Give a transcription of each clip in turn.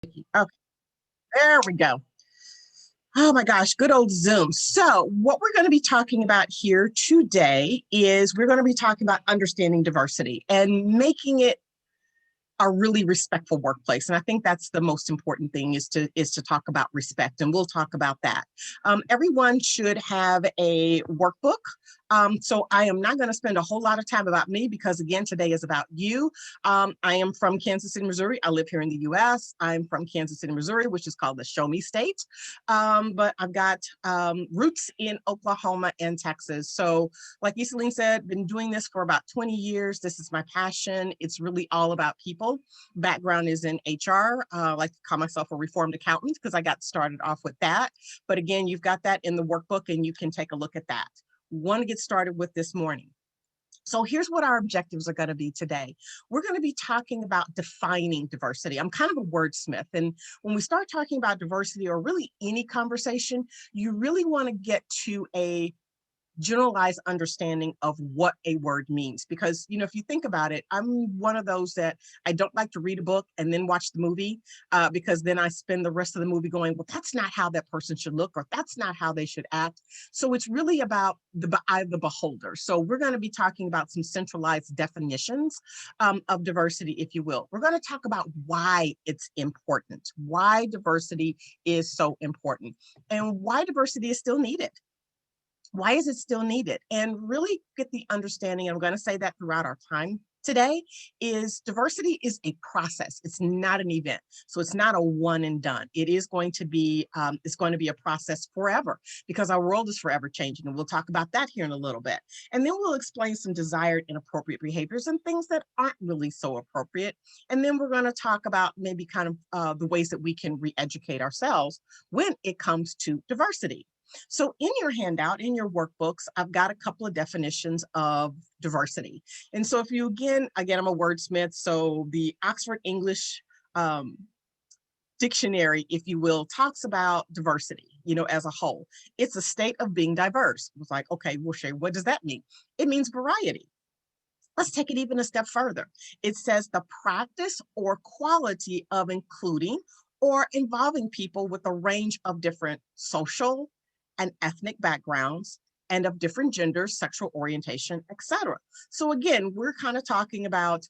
Okay, there we go. Oh my gosh, good old Zoom. So what we're going to be talking about here today is we're going to be talking about understanding diversity and making it a really respectful workplace. And I think that's the most important thing is to talk about respect. And we'll talk about that. Everyone should have a workbook. So I am not going to spend a whole lot of time about me because again, today is about you. I am from Kansas City, Missouri. I live here in the US. I'm from Kansas City, Missouri, which is called the Show Me State. But I've got roots in Oklahoma and Texas. So like Iselene said, been doing this for about 20 years. This is my passion. It's really all about people. Background is in HR. I like to call myself a reformed accountant because I got started off with that. But again, you've got that in the workbook and you can take a look at that. Want to get started with this morning. So here's what our objectives are going to be today. We're going to be talking about defining diversity. I'm kind of a wordsmith. And when we start talking about diversity or really any conversation, you really want to get to a generalized understanding of what a word means. Because, you know, if you think about it, I'm one of those that I don't like to read a book and then watch the movie because then I spend the rest of the movie going, well, that's not how that person should look, or that's not how they should act. So it's really about the eye of the beholder. So we're going to be talking about some centralized definitions of diversity, if you will. We're going to talk about why it's important, why diversity is so important, and why diversity is still needed. Why is it still needed? And really get the understanding, and I'm going to say that throughout our time today, is diversity is a process. It's not an event. So it's not a one and done. It is going to be, it's going to be a process forever because our world is forever changing. And we'll talk about that here in a little bit. And then we'll explain some desired and appropriate behaviors and things that aren't really so appropriate. And then we're going to talk about maybe kind of the ways that we can re-educate ourselves when it comes to diversity. So in your handout, in your workbooks, I've got a couple of definitions of diversity. And so if you, again, I'm a wordsmith, so the Oxford English Dictionary, if you will, talks about diversity, you know, as a whole. It's a state of being diverse. It's like, okay, well, Shay, what does that mean? It means variety. Let's take it even a step further. It says the practice or quality of including or involving people with a range of different social and ethnic backgrounds and of different genders, sexual orientation, etc. So again, we're kind of talking about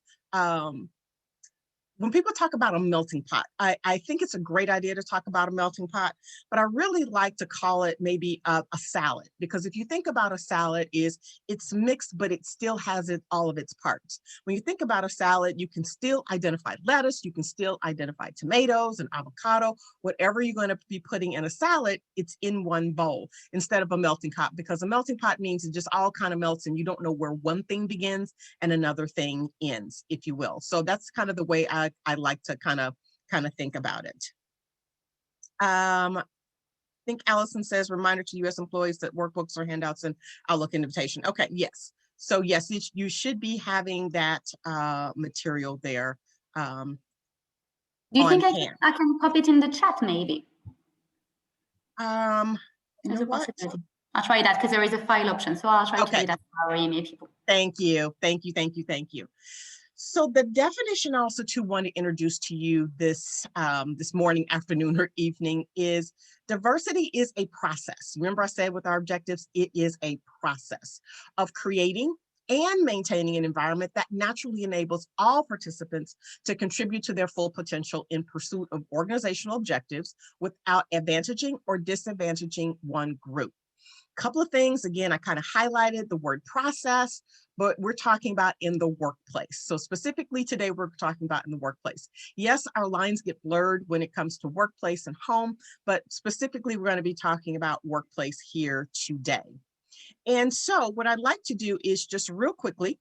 when people talk about a melting pot, I think it's a great idea to talk about a melting pot, but I really like to call it maybe a salad, because if you think about a salad, it's mixed, but it still has all of its parts. When you think about a salad, you can still identify lettuce, you can still identify tomatoes and avocado, whatever you're going to be putting in a salad, it's in one bowl instead of a melting pot, because a melting pot means it just all kind of melts and you don't know where one thing begins and another thing ends, if you will. So that's kind of the way I like to kind of think about it. I think Allison says, reminder to U.S. employees that workbooks or handouts and Outlook invitation. Okay, yes. So yes, you should be having that material there. Do you think I can pop it in the chat maybe? You know what? I'll try that because there is a file option. So I'll try to do that for our email people. Thank you. So the definition also to want to introduce to you this morning, afternoon, or evening is diversity is a process. Remember I said with our objectives, it is a process of creating and maintaining an environment that naturally enables all participants to contribute to their full potential in pursuit of organizational objectives without advantaging or disadvantaging one group. Couple of things, again, I kind of highlighted the word process, but we're talking about in the workplace. So specifically today, we're talking about in the workplace. Yes, our lines get blurred when it comes to workplace and home, but specifically, we're going to be talking about workplace here today. And so what I'd like to do is just real quickly,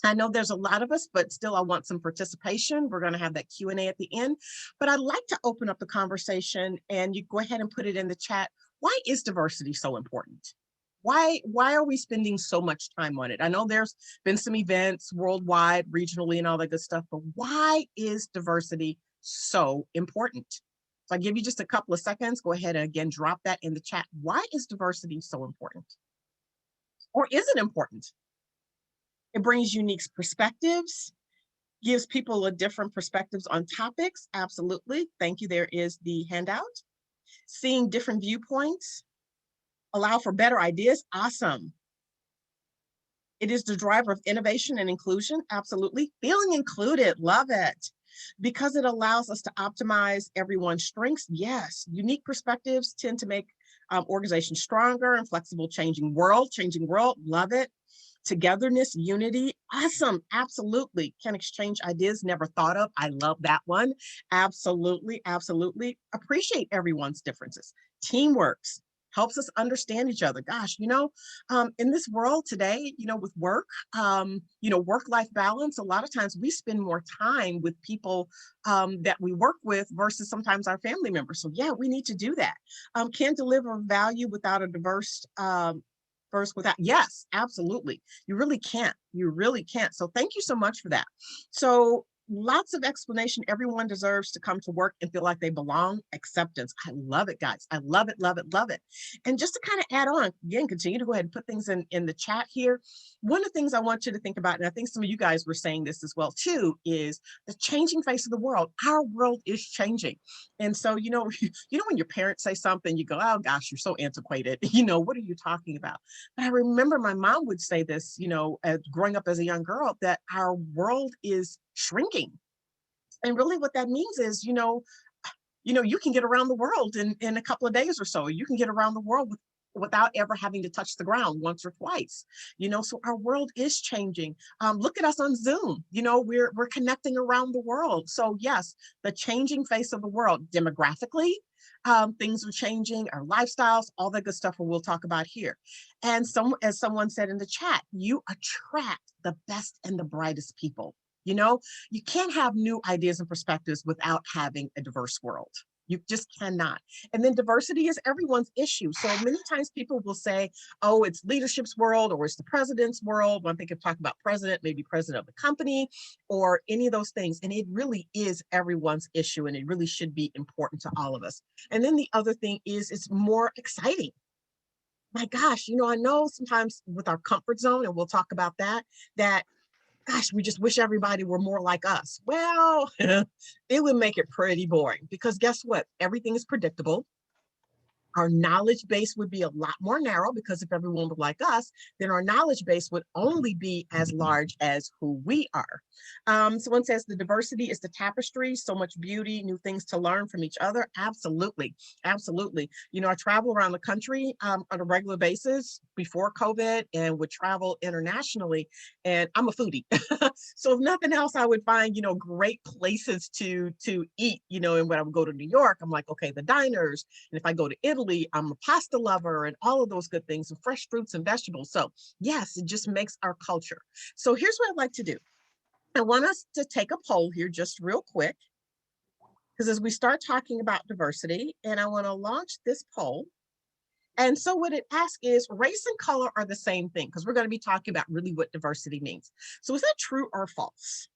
I know there's a lot of us, but still I want some participation. We're going to have that Q&A at the end, but I'd like to open up the conversation and you go ahead and put it in the chat. Why is diversity so important? Why are we spending so much time on it? I know there's been some events worldwide, regionally, and all that good stuff, but why is diversity so important? So I give you just a couple of seconds. Go ahead and again, drop that in the chat. Why is diversity so important? Or is it important? It brings unique perspectives. Gives people a different perspectives on topics. Absolutely. Thank you. There is the handout. Seeing different viewpoints. Allow for better ideas. Awesome. It is the driver of innovation and inclusion. Absolutely. Feeling included. Love it. Because it allows us to optimize everyone's strengths. Yes. Unique perspectives tend to make organizations stronger and flexible. Changing world. Love it. Togetherness, unity. Awesome. Absolutely. Can exchange ideas never thought of. I love that one. Absolutely. Absolutely. Appreciate everyone's differences. Teamworks helps us understand each other. Gosh, in this world today, with work, work-life balance, a lot of times we spend more time with people that we work with versus sometimes our family members. So yeah, we need to do that. Can deliver value without a diverse without, yes, absolutely. You really can't. So thank you so much for that. So lots of explanation. Everyone deserves to come to work and feel like they belong. Acceptance. I love it, guys. I love it, love it, love it. And just to kind of add on, again, continue to go ahead and put things in the chat here. One of the things I want you to think about, and I think some of you guys were saying this as well too, is the changing face of the world. Our world is changing. And so, when your parents say something, you go, oh gosh, you're so antiquated. What are you talking about? But I remember my mom would say this, growing up as a young girl, that our world is shrinking. And really what that means is, you can get around the world in a couple of days or so. You can get around the world without ever having to touch the ground once or twice. So our world is changing. Look at us on Zoom. We're connecting around the world. So yes, the changing face of the world demographically, things are changing, our lifestyles, all that good stuff we'll talk about here. And as someone said in the chat, you attract the best and the brightest people. You can't have new ideas and perspectives without having a diverse world. You just cannot. And then diversity is everyone's issue. So many times people will say, oh, it's leadership's world or it's the president's world. When they could talk about president, maybe president of the company or any of those things. And it really is everyone's issue and it really should be important to all of us. And then the other thing is it's more exciting. My gosh, I know sometimes with our comfort zone, and we'll talk about that gosh, we just wish everybody were more like us. Well, it would make it pretty boring because guess what? Everything is predictable. Our knowledge base would be a lot more narrow because if everyone were like us, then our knowledge base would only be as large as who we are. Someone says the diversity is the tapestry, so much beauty, new things to learn from each other. Absolutely. Absolutely. I travel around the country on a regular basis before COVID and would travel internationally. And I'm a foodie. So if nothing else, I would find, great places to eat, and when I would go to New York, I'm like, okay, the diners. And if I go to Italy, I'm a pasta lover and all of those good things and fresh fruits and vegetables. So yes, it just makes our culture. So here's what I'd like to do. I want us to take a poll here just real quick, because as we start talking about diversity, and I want to launch this poll. And so what it asks is race and color are the same thing, because we're going to be talking about really what diversity means. So is that true or false?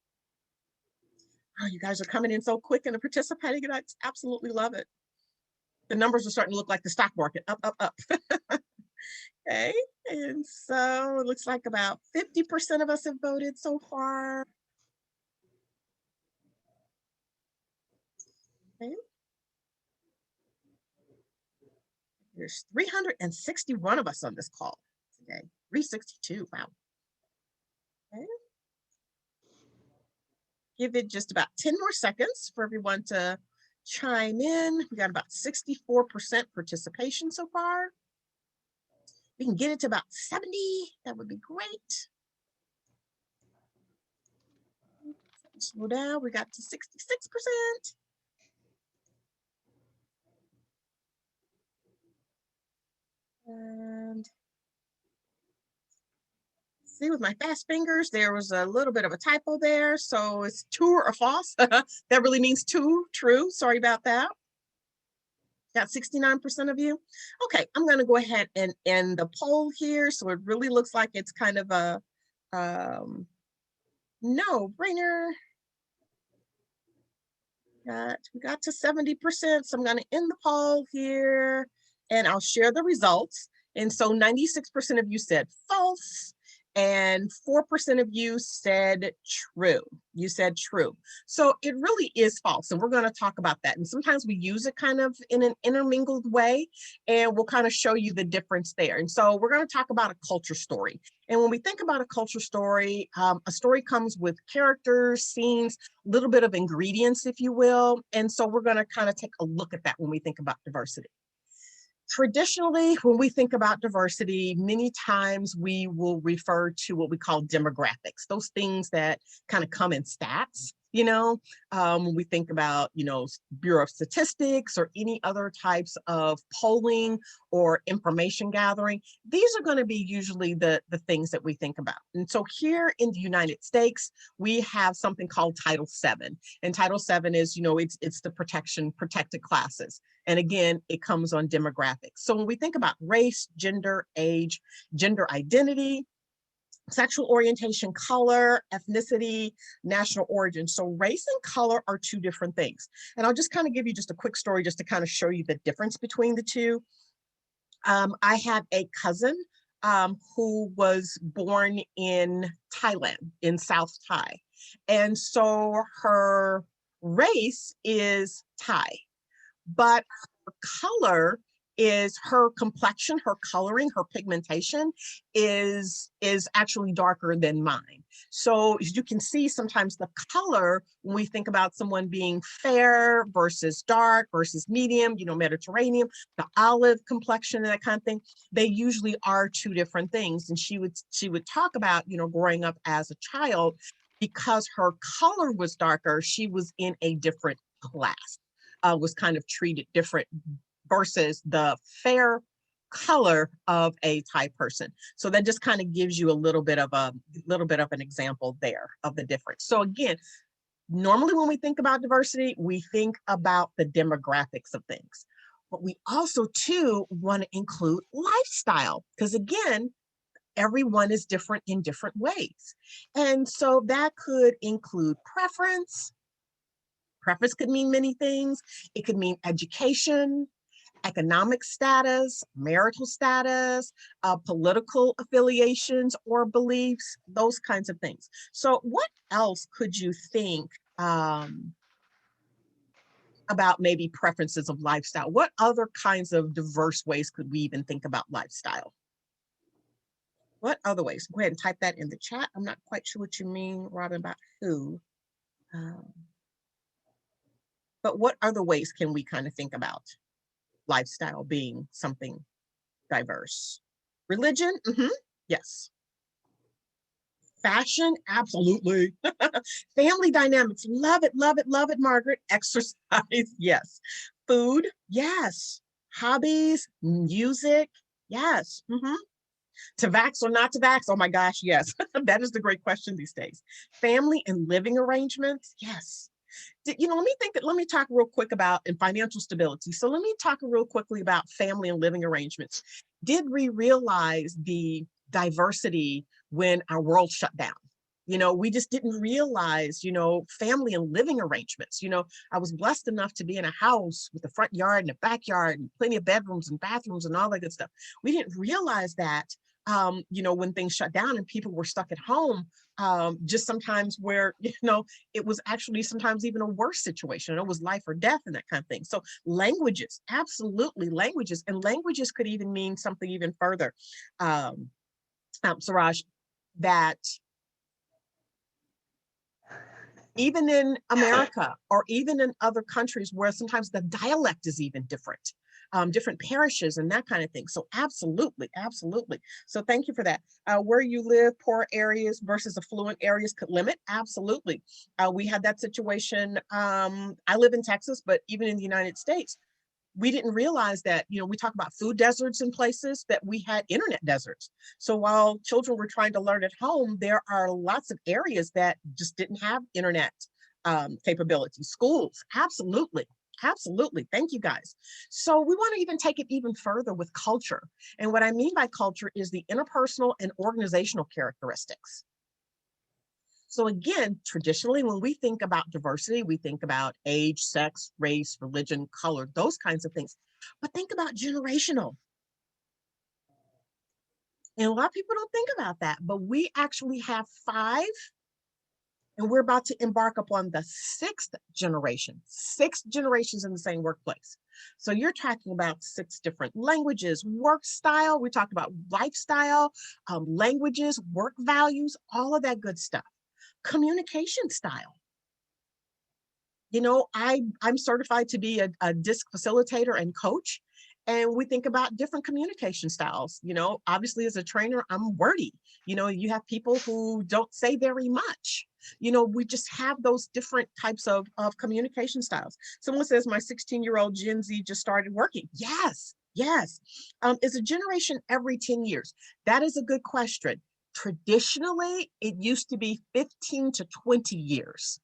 Oh, you guys are coming in so quick and participating, and I absolutely love it. The numbers are starting to look like the stock market, up, up, up. Okay, and so it looks like about 50% of us have voted so far. Okay. There's 361 of us on this call today. 362, wow. Okay. Give it just about 10 more seconds for everyone to chime in. We got about 64% participation so far. We can get it to about 70. That would be great. Slow down. We got to 66%. And see, with my fast fingers, there was a little bit of a typo there. So it's true or false. That really means true. Sorry about that. Got 69% of you. Okay, I'm going to go ahead and end the poll here. So it really looks like it's kind of a no-brainer. We got to 70%. So I'm going to end the poll here and I'll share the results. And so 96% of you said false and 4% of you said true. You said true. So it really is false. And we're going to talk about that. And sometimes we use it kind of in an intermingled way, and we'll kind of show you the difference there. And so we're going to talk about a culture story. And when we think about a culture story, a story comes with characters, scenes, a little bit of ingredients, if you will. And so we're going to kind of take a look at that when we think about diversity. Traditionally, when we think about diversity, many times we will refer to what we call demographics, those things that kind of come in stats. When we think about, Bureau of Statistics or any other types of polling or information gathering, these are going to be usually the things that we think about. And so here in the United States, we have something called Title VII. And Title VII is, it's the protected classes. And again, it comes on demographics. So when we think about race, gender, age, gender identity, sexual orientation, color, ethnicity, national origin. So race and color are two different things. And I'll just kind of give you just a quick story just to kind of show you the difference between the two. I have a cousin who was born in Thailand, in South Thai. And so her race is Thai, but her color is her complexion, her coloring, her pigmentation is actually darker than mine. So as you can see, sometimes the color, when we think about someone being fair versus dark versus medium, Mediterranean, the olive complexion and that kind of thing, they usually are two different things. And she would talk about, growing up as a child, because her color was darker, she was in a different class, was kind of treated different versus the fair color of a Thai person. So that just kind of gives you a little bit of an example there of the difference. So again, normally when we think about diversity, we think about the demographics of things, but we also too want to include lifestyle, because again, everyone is different in different ways. And so that could include preference. Preference could mean many things. It could mean education, economic status, marital status, political affiliations or beliefs, those kinds of things. So what else could you think about maybe preferences of lifestyle? What other kinds of diverse ways could we even think about lifestyle? What other ways? Go ahead and type that in the chat. I'm not quite sure what you mean, Robin, about who. But what other ways can we kind of think about lifestyle being something diverse? Religion? Yes. Fashion? Absolutely. Family dynamics? Love it, love it, love it, Margaret. Exercise? Yes. Food? Yes. Hobbies? Music? Yes. To vax or not to vax? Oh my gosh, yes. That is the great question these days. Family and living arrangements? Yes. Let me talk real quick about and financial stability. So let me talk real quickly about family and living arrangements. Did we realize the diversity when our world shut down? We just didn't realize, family and living arrangements. I was blessed enough to be in a house with a front yard and a backyard and plenty of bedrooms and bathrooms and all that good stuff. We didn't realize that, when things shut down and people were stuck at home, just sometimes where, it was actually sometimes even a worse situation. It was life or death and that kind of thing. So languages, absolutely languages. And languages could even mean something even further, Suraj, that even in America or even in other countries where sometimes the dialect is even different, different parishes and that kind of thing. So absolutely, absolutely. So thank you for that. Where you live, poor areas versus affluent areas could limit. Absolutely. We had that situation. I live in Texas, but even in the United States, we didn't realize that, we talk about food deserts in places, that we had internet deserts. So while children were trying to learn at home, there are lots of areas that just didn't have internet capabilities. Schools, absolutely. Absolutely. Thank you, guys. So we want to even take it even further with culture. And what I mean by culture is the interpersonal and organizational characteristics. So again, traditionally, when we think about diversity, we think about age, sex, race, religion, color, those kinds of things. But think about generational. And a lot of people don't think about that, but we actually have 5, and we're about to embark upon the 6th generation, 6 generations in the same workplace. So you're talking about 6 different languages, work style. We talked about lifestyle, languages, work values, all of that good stuff. Communication style. You know, I'm certified to be a DISC facilitator and coach. And we think about different communication styles. You know, obviously, as a trainer, I'm wordy. You know, you have people who don't say very much. You know, we just have those different types of communication styles. Someone says, my 16-year-old Gen Z just started working. Yes, yes. Is a generation every 10 years? That is a good question. Traditionally, it used to be 15 to 20 years.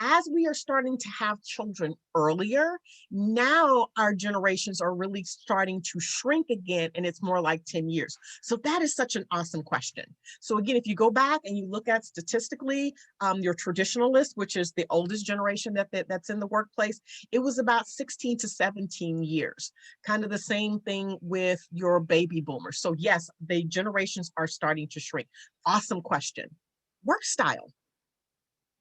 As we are starting to have children earlier, now our generations are really starting to shrink again, and it's more like 10 years. So that is such an awesome question. So again, if you go back and you look at statistically, your traditionalist, which is the oldest generation that's in the workplace, it was about 16 to 17 years. Kind of the same thing with your baby boomers. So yes, the generations are starting to shrink. Awesome question. Work style.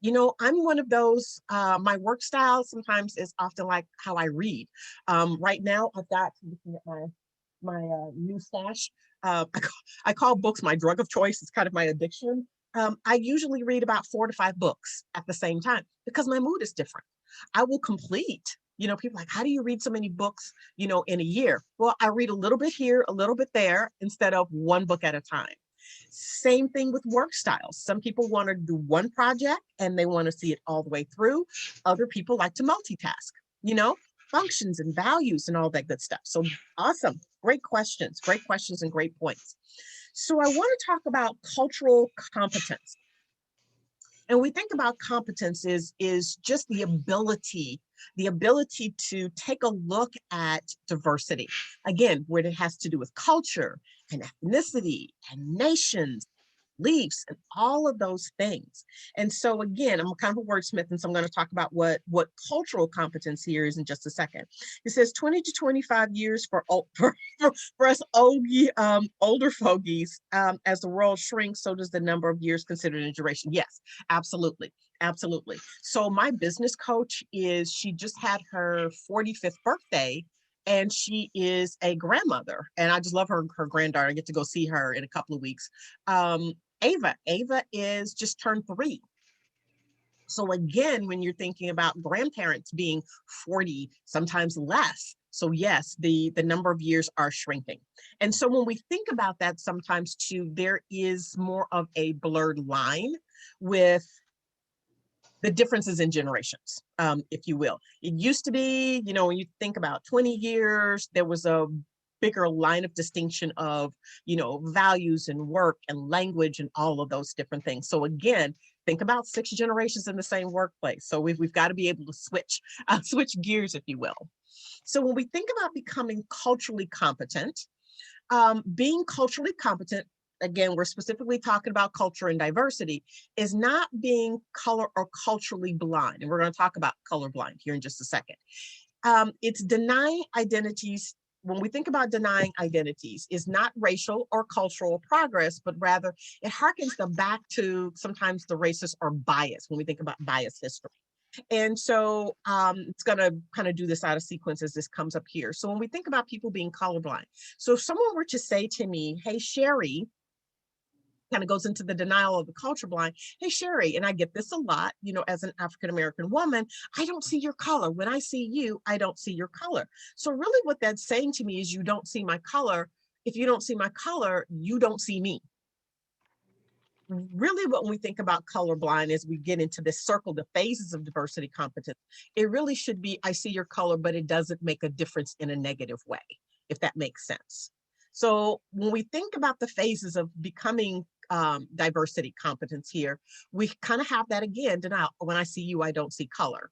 You know, I'm one of those, my work style sometimes is often like how I read. Right now, I've got, looking at my new stash, I call books my drug of choice. It's kind of my addiction. I usually read about 4 to 5 books at the same time because my mood is different. I will complete, you know, people like, how do you read so many books, you know, in a year? Well, I read a little bit here, a little bit there, instead of one book at a time. Same thing with work styles. Some people want to do one project and they want to see it all the way through. Other people like to multitask, you know, functions and values and all that good stuff. So awesome. Great questions and great points. So I want to talk about cultural competence. And we think about competence is just the ability to take a look at diversity. Again, where it has to do with culture and ethnicity and nations, beliefs, and all of those things. And so again, I'm kind of a wordsmith, and so I'm going to talk about what cultural competence here is in just a second. It says 20 to 25 years for us older fogies. As the world shrinks, so does the number of years considered in duration. Yes, absolutely. Absolutely. So my business coach she just had her 45th birthday, and she is a grandmother, and I just love her granddaughter. I get to go see her in a couple of weeks. Ava is just turned 3. So again, when you're thinking about grandparents being 40, sometimes less. So yes, the number of years are shrinking. And so when we think about that, sometimes too, there is more of a blurred line with the differences in generations, if you will. It used to be, you know, when you think about 20 years, there was a bigger line of distinction of, you know, values and work and language and all of those different things. So again, think about 6 generations in the same workplace. So we've got to be able to switch gears, if you will. So when we think about becoming culturally competent, being culturally competent, again, we're specifically talking about culture and diversity, is not being color or culturally blind. And we're going to talk about colorblind here in just a second. It's denying identities. When we think about denying identities, is not racial or cultural progress, but rather it harkens them back to sometimes the racist or bias when we think about bias history. And so it's going to kind of do this out of sequence as this comes up here. So when we think about people being colorblind, so if someone were to say to me, hey, Sherry, kind of goes into the denial of the culture blind. Hey, Sherry, and I get this a lot, you know, as an African-American woman, I don't see your color. When I see you, I don't see your color. So really what that's saying to me is you don't see my color. If you don't see my color, you don't see me. Really what we think about colorblind as we get into this circle, the phases of diversity competence, it really should be, I see your color, but it doesn't make a difference in a negative way, if that makes sense. So when we think about the phases of becoming diversity competence here, we kind of have that again, denial. When I see you, I don't see color.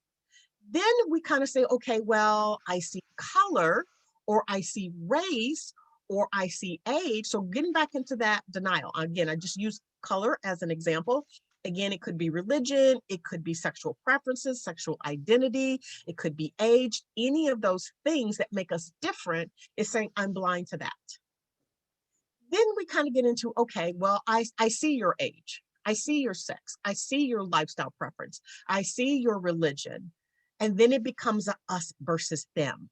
Then we kind of say, okay, well, I see color, or I see race, or I see age. So getting back into that denial. Again, I just use color as an example. Again, it could be religion, it could be sexual preferences, sexual identity, it could be age. Any of those things that make us different is saying, I'm blind to that. Then we kind of get into, okay, well, I see your age. I see your sex. I see your lifestyle preference. I see your religion. And then it becomes a us versus them.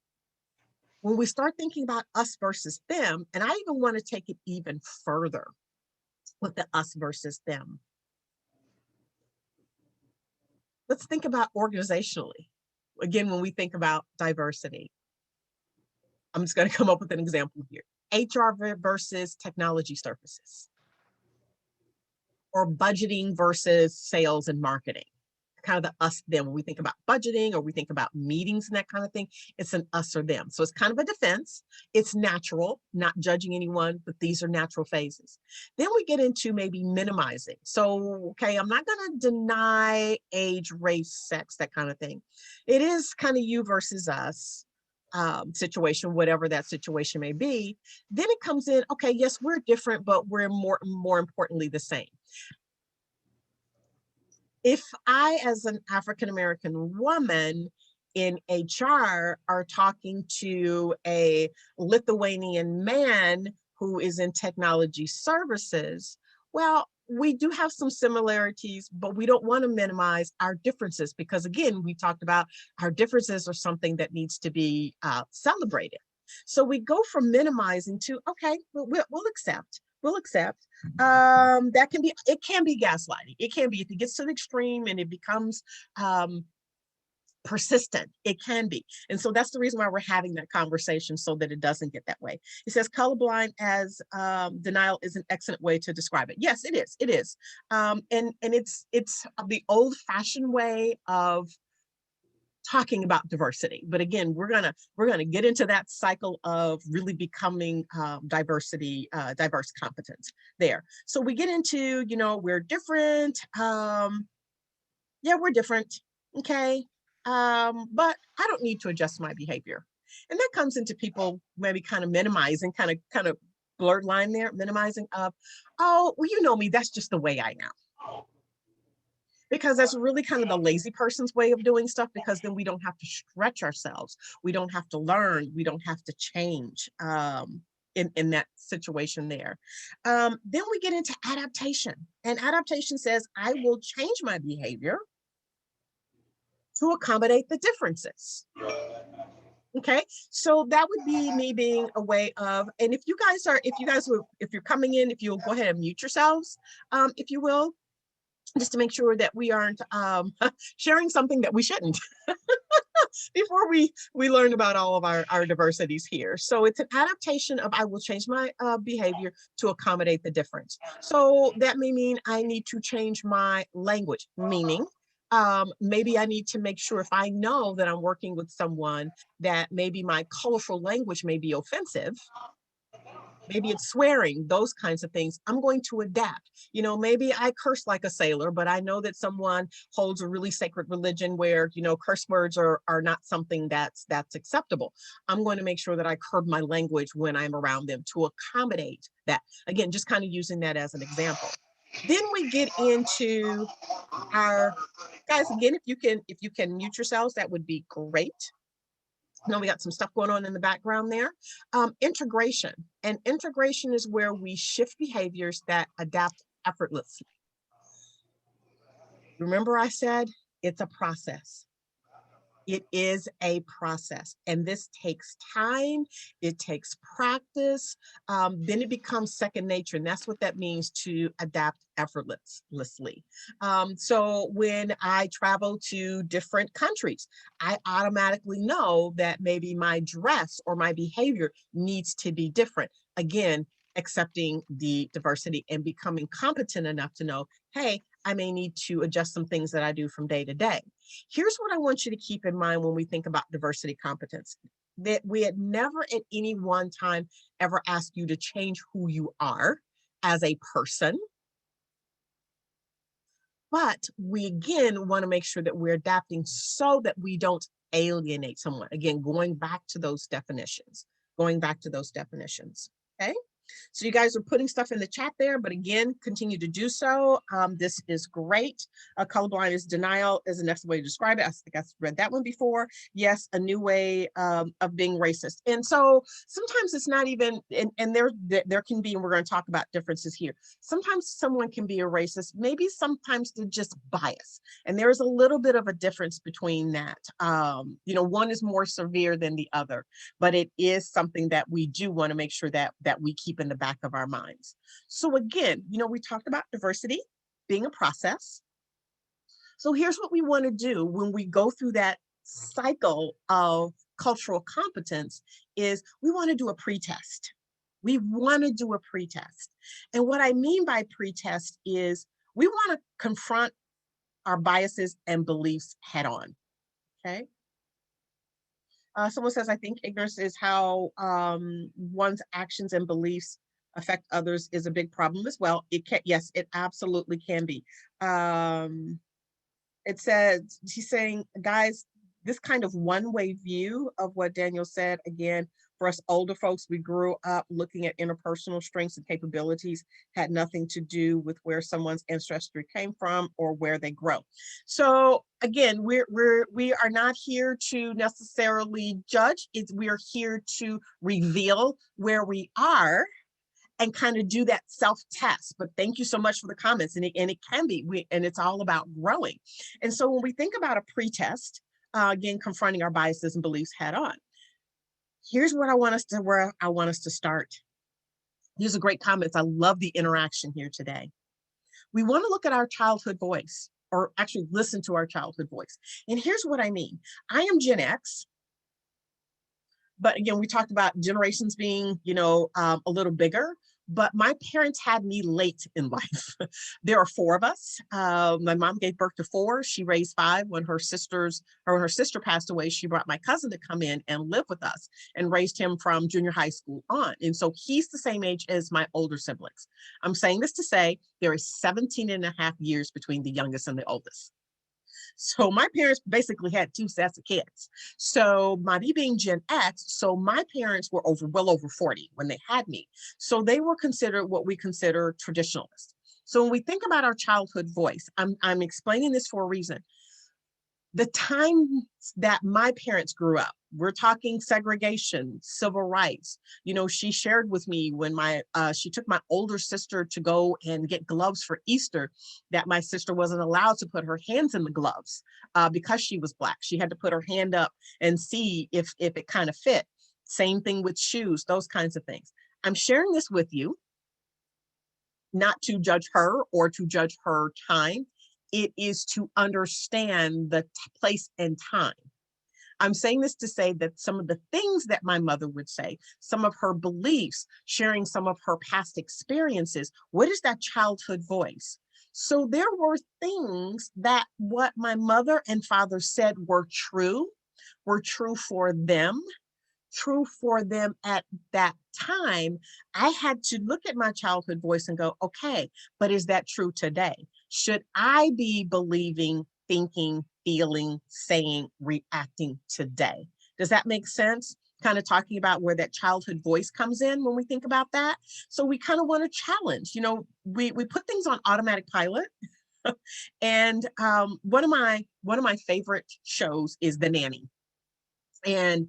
When we start thinking about us versus them, and I even want to take it even further with the us versus them. Let's think about organizationally. Again, when we think about diversity, I'm just going to come up with an example here. HR versus technology services, or budgeting versus sales and marketing. Kind of the us them. When we think about budgeting or we think about meetings and that kind of thing, it's an us or them. So it's kind of a defense. It's natural, not judging anyone, but these are natural phases. Then we get into maybe minimizing. So, okay, I'm not going to deny age, race, sex, that kind of thing. It is kind of you versus us situation, whatever that situation may be. Then it comes in, okay, yes, we're different, but we're more importantly the same. If I, as an African-American woman in HR, are talking to a Lithuanian man who is in technology services, well, we do have some similarities, but we don't want to minimize our differences because, again, we talked about our differences are something that needs to be celebrated. So we go from minimizing to, okay, we'll accept. We'll accept. That can be, it can be gaslighting. It can be, if it gets to the extreme and it becomes persistent, it can be. And so that's the reason why we're having that conversation, so that it doesn't get that way. It says colorblind as denial is an excellent way to describe it. Yes, it is. It is. And it's the old-fashioned way of talking about diversity. But again, we're gonna get into that cycle of really becoming diverse competence there. So we get into, we're different. Yeah, we're different. Okay. But I don't need to adjust my behavior. And that comes into people maybe kind of minimizing, kind of blurred line there, minimizing of, oh, well, you know me, that's just the way I am. Because that's really kind of the lazy person's way of doing stuff, because then we don't have to stretch ourselves. We don't have to learn. We don't have to change in that situation there. Then we get into adaptation. And adaptation says, I will change my behavior to accommodate the differences. Okay, so that would be me being a way of, and if you're coming in, if you'll go ahead and mute yourselves, if you will, just to make sure that we aren't sharing something that we shouldn't before we learn about all of our diversities here. So it's an adaptation of, I will change my behavior to accommodate the difference. So that may mean I need to change my language, meaning maybe I need to make sure, if I know that I'm working with someone that maybe my colorful language may be offensive, maybe it's swearing, those kinds of things, I'm going to adapt. Maybe I curse like a sailor, but I know that someone holds a really sacred religion where, curse words are not something that's acceptable. I'm going to make sure that I curb my language when I'm around them to accommodate that. Again, just kind of using that as an example. Then we get into our guys, again, if you can mute yourselves, that would be great. Now we got some stuff going on in the background there. Integration. And integration is where we shift behaviors that adapt effortlessly. Remember I said it's a process. It is a process, and this takes time. It takes practice. Then it becomes second nature, and that's what that means, to adapt effortlessly. So when I travel to different countries, I automatically know that maybe my dress or my behavior needs to be different. Again, accepting the diversity and becoming competent enough to know, hey, I may need to adjust some things that I do from day to day. Here's what I want you to keep in mind when we think about diversity competence: that we had never at any one time ever asked you to change who you are as a person. But we, again, want to make sure that we're adapting so that we don't alienate someone. Again, going back to those definitions, okay? So you guys are putting stuff in the chat there, but again, continue to do so. This is great. Colorblind is denial is the next way to describe it. I think I've read that one before. Yes, a new way of being racist. And so sometimes it's not even, and there can be, and we're going to talk about differences here. Sometimes someone can be a racist. Maybe sometimes they're just biased. And there's a little bit of a difference between that. One is more severe than the other, but it is something that we do want to make sure that we keep in the back of our minds. So again, we talked about diversity being a process. So here's what we want to do when we go through that cycle of cultural competence is we want to do a pretest. We want to do a pretest. And what I mean by pretest is we want to confront our biases and beliefs head on. Okay. Someone says, I think ignorance is how one's actions and beliefs affect others is a big problem as well. It can, yes, it absolutely can be. It says, he's saying, guys, this kind of one-way view of what Daniel said, again, for us older folks, we grew up looking at interpersonal strengths and capabilities, had nothing to do with where someone's ancestry came from or where they grow. So again, we are not here to necessarily judge. We are here to reveal where we are and kind of do that self-test. But thank you so much for the comments. And it can be, and it's all about growing. And so when we think about a pretest, again, confronting our biases and beliefs head on, here's what where I want us to start. These are great comments. I love the interaction here today. We want to look at our childhood voice, or actually listen to our childhood voice. And here's what I mean. I am Gen X. But again, we talked about generations being, a little bigger, but my parents had me late in life. There are four of us. My mom gave birth to four. She raised five. When her sister passed away, she brought my cousin to come in and live with us and raised him from junior high school on. And so he's the same age as my older siblings. I'm saying this to say there is 17 and a half years between the youngest and the oldest. So my parents basically had two sets of kids. So me being Gen X, so my parents were well over 40 when they had me. So they were considered what we consider traditionalists. So when we think about our childhood voice, I'm explaining this for a reason. The time that my parents grew up, we're talking segregation, civil rights. She shared with me when she took my older sister to go and get gloves for Easter, that my sister wasn't allowed to put her hands in the gloves because she was Black. She had to put her hand up and see if it kind of fit. Same thing with shoes, those kinds of things. I'm sharing this with you, not to judge her or to judge her time. It is to understand the place and time. I'm saying this to say that some of the things that my mother would say, some of her beliefs, sharing some of her past experiences, what is that childhood voice? So there were things that what my mother and father said were true for them, true for them at that time. I had to look at my childhood voice and go, okay, but is that true today? Should I be believing, thinking, feeling, saying, reacting today? Does that make sense? Kind of talking about where that childhood voice comes in when we think about that. So we kind of want to challenge, we put things on automatic pilot. And one of my favorite shows is The Nanny. And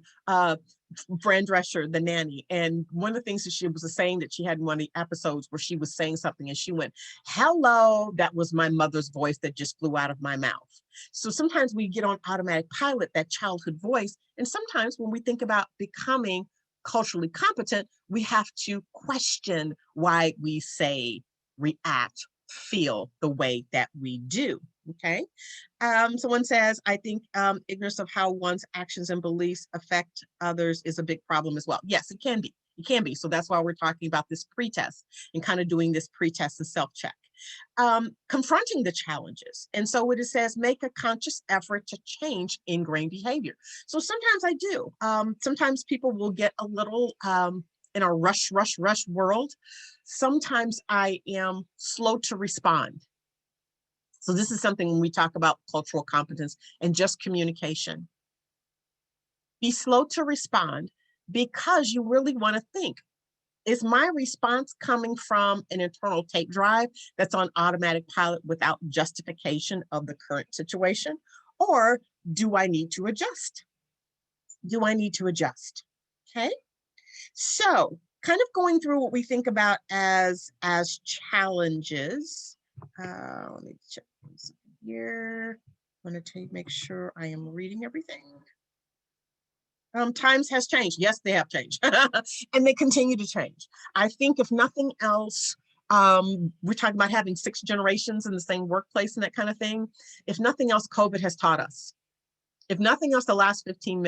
Fran Drescher, the nanny. And one of the things that she was saying that she had in one of the episodes where she was saying something and she went, hello, that was my mother's voice that just flew out of my mouth. So sometimes we get on automatic pilot, that childhood voice. And sometimes when we think about becoming culturally competent, we have to question why we say, react, feel the way that we do. Okay. Someone says, I think ignorance of how one's actions and beliefs affect others is a big problem as well. Yes, it can be. It can be. So that's why we're talking about this pretest and kind of doing this pretest and self-check. Confronting the challenges. And so what it says, make a conscious effort to change ingrained behavior. So sometimes I do. Sometimes people will get a little in a rush world. Sometimes I am slow to respond. So this is something when we talk about cultural competence and just communication. Be slow to respond because you really want to think. Is my response coming from an internal tape drive that's on automatic pilot without justification of the current situation? Or do I need to adjust? Do I need to adjust? Okay. So kind of going through what we think about as challenges. Let me check here. I want to make sure I am reading everything. Times has changed. Yes, they have changed. And they continue to change. I think if nothing else, we're talking about having 6 generations in the same workplace and that kind of thing. If nothing else, COVID has taught us. If nothing else, the last 15,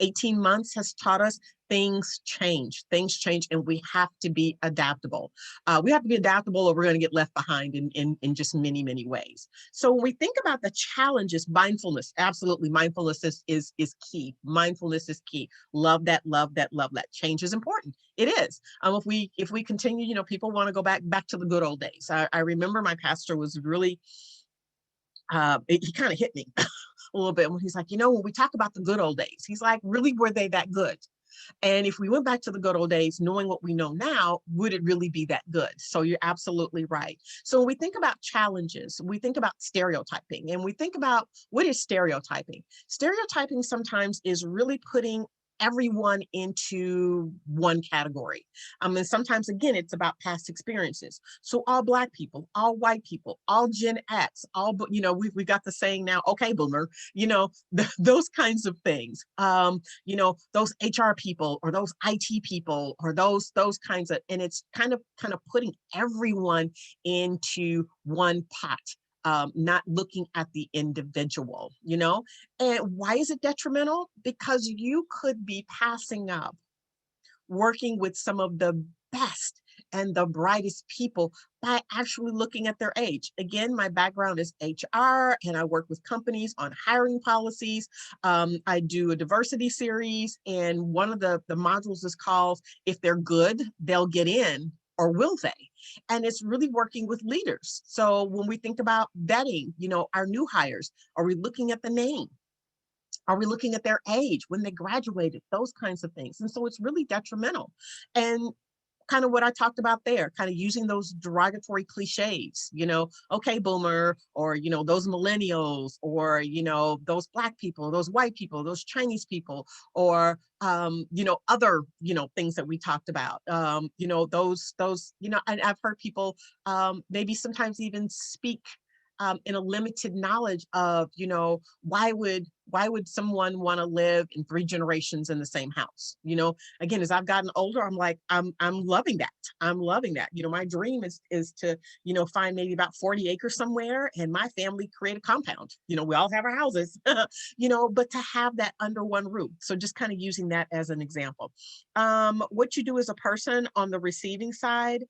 18 months has taught us things change, and we have to be adaptable. We have to be adaptable or we're going to get left behind in just many, many ways. So when we think about the challenges, mindfulness, absolutely, mindfulness is key. Mindfulness is key. Love that, love that, love that. Change is important. It is. If we continue, people want to go back to the good old days. I remember my pastor was really, he kind of hit me a little bit when he's like, when we talk about the good old days, he's like, really, were they that good? And if we went back to the good old days, knowing what we know now, would it really be that good? So you're absolutely right. So when we think about challenges, we think about stereotyping, and we think about what is stereotyping. Stereotyping sometimes is really putting everyone into one category. And sometimes, again, it's about past experiences. So all Black people, all white people, all Gen X, we've got the saying now, okay, boomer, those kinds of things. Those HR people or those IT people or those kinds of, and it's kind of putting everyone into one pot. Not looking at the individual, and why is it detrimental? Because you could be passing up working with some of the best and the brightest people by actually looking at their age. Again, my background is HR, and I work with companies on hiring policies. I do a diversity series, and one of the modules is called "If They're Good, They'll Get In, or Will They?" And it's really working with leaders. So when we think about vetting, our new hires, are we looking at the name? Are we looking at their age, when they graduated, those kinds of things? And so it's really detrimental. And kind of what I talked about there, kind of using those derogatory cliches, okay, boomer, or, those millennials, or, those Black people, those white people, those Chinese people, or, other, things that we talked about, those, and I've heard people maybe sometimes even speak in a limited knowledge of, why would someone want to live in 3 generations in the same house? Again, as I've gotten older, I'm like, I'm loving that. I'm loving that. My dream is to, find maybe about 40 acres somewhere and my family create a compound. We all have our houses, but to have that under one roof. So just kind of using that as an example. What you do as a person on the receiving side,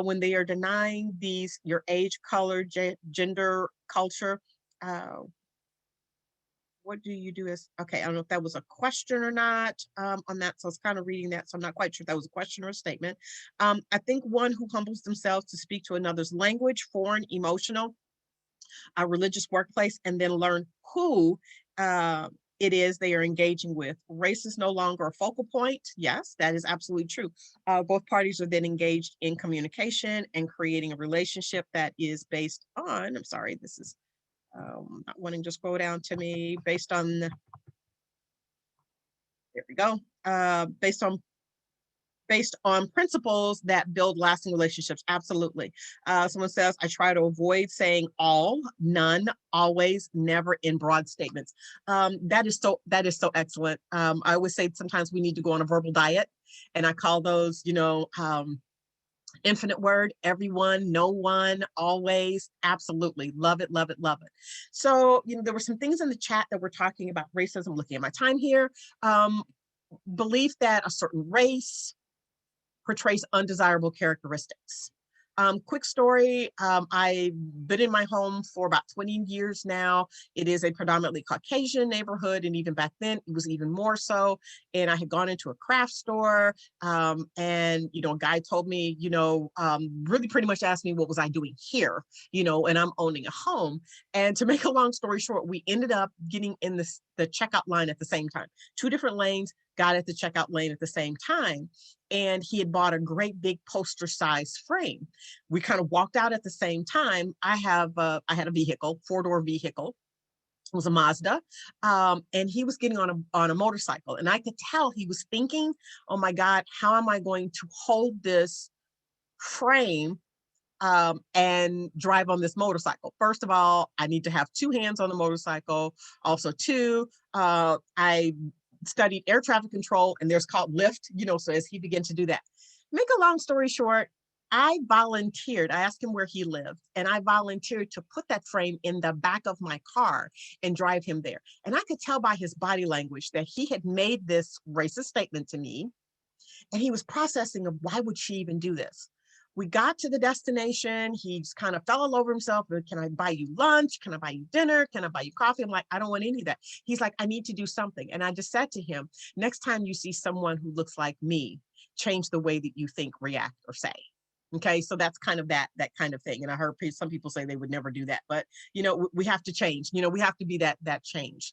when they are denying your age, color, gender, culture, what do you do okay, I don't know if that was a question or not on that. So I was kind of reading that. So I'm not quite sure if that was a question or a statement. I think one who humbles themselves to speak to another's language, foreign, emotional, a religious workplace, and then learn who it is they are engaging with. Race is no longer a focal point. Yes, that is absolutely true. Both parties are then engaged in communication and creating a relationship that is based on, I'm sorry, this is not wanting to scroll down to me, based on, there we go, based on principles that build lasting relationships. Absolutely. Someone says, I try to avoid saying all, none, always, never in broad statements. That is so excellent. I always say sometimes we need to go on a verbal diet, and I call those, infinite word, everyone, no one, always, absolutely, love it, love it, love it. So, there were some things in the chat that were talking about racism. Looking at my time here, belief that a certain race portrays undesirable characteristics. Quick story, I've been in my home for about 20 years now. It is a predominantly Caucasian neighborhood, and even back then, it was even more so. And I had gone into a craft store, and, a guy told me, really pretty much asked me what was I doing here, and I'm owning a home. And to make a long story short, we ended up getting in the the checkout line at the same time. 2 different lanes, got at the checkout lane at the same time. And he had bought a great big poster size frame. We kind of walked out at the same time. I had a vehicle, 4-door vehicle. It was a Mazda, and he was getting on a motorcycle, and I could tell he was thinking, "Oh my God, how am I going to hold this frame and drive on this motorcycle? First of all, I need to have 2 hands on the motorcycle. Also, 2, I studied air traffic control, and there's called lift, so as he began to do that. Make a long story short, I volunteered. I asked him where he lived, and I volunteered to put that frame in the back of my car and drive him there. And I could tell by his body language that he had made this racist statement to me, and he was processing of why would she even do this? We got to the destination. He just kind of fell all over himself. Can I buy you lunch? Can I buy you dinner? Can I buy you coffee? I'm like, I don't want any of that. He's like, I need to do something. And I just said to him, next time you see someone who looks like me, change the way that you think, react, or say. Okay, so that's kind of that kind of thing. And I heard some people say they would never do that, but we have to change. We have to be that change.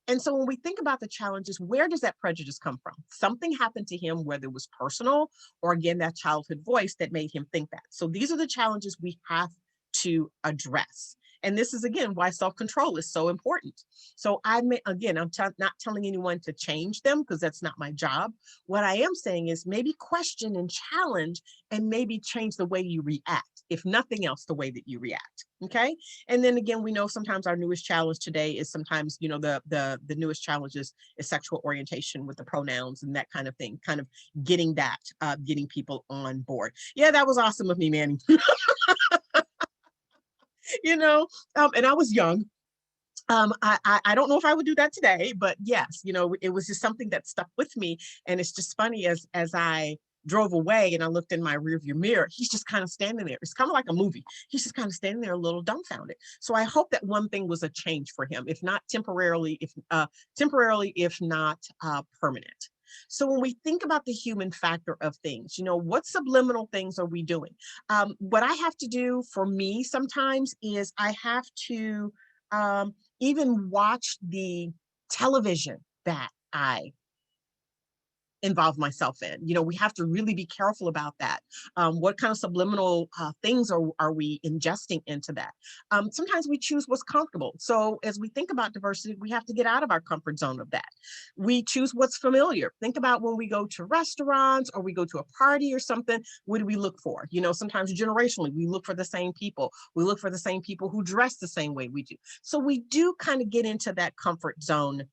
And so when we think about the challenges, where does that prejudice come from? Something happened to him, whether it was personal or again that childhood voice that made him think that. So these are the challenges we have to address. And this is, again, why self-control is so important. So I'm not telling anyone to change them because that's not my job. What I am saying is maybe question and challenge and maybe change the way you react, if nothing else, the way that you react. Okay. And then again, we know sometimes our newest challenge today is sometimes, the newest challenge is sexual orientation with the pronouns and that kind of thing, kind of getting people on board. Yeah, that was awesome of me, Manny. And I was young. I don't know if I would do that today, but yes, it was just something that stuck with me. And it's just funny as I drove away and I looked in my rearview mirror, he's just kind of standing there. It's kind of like a movie. He's just kind of standing there a little dumbfounded. So I hope that one thing was a change for him, if not temporarily, if not permanent. So when we think about the human factor of things, what subliminal things are we doing? What I have to do for me sometimes is I have to even watch the television that I involve myself in. We have to really be careful about that. What kind of subliminal things are we ingesting into that? Sometimes we choose what's comfortable. So as we think about diversity, we have to get out of our comfort zone of that. We choose what's familiar. Think about when we go to restaurants or we go to a party or something, what do we look for? Sometimes generationally, we look for the same people. We look for the same people who dress the same way we do. So we do kind of get into that comfort zone,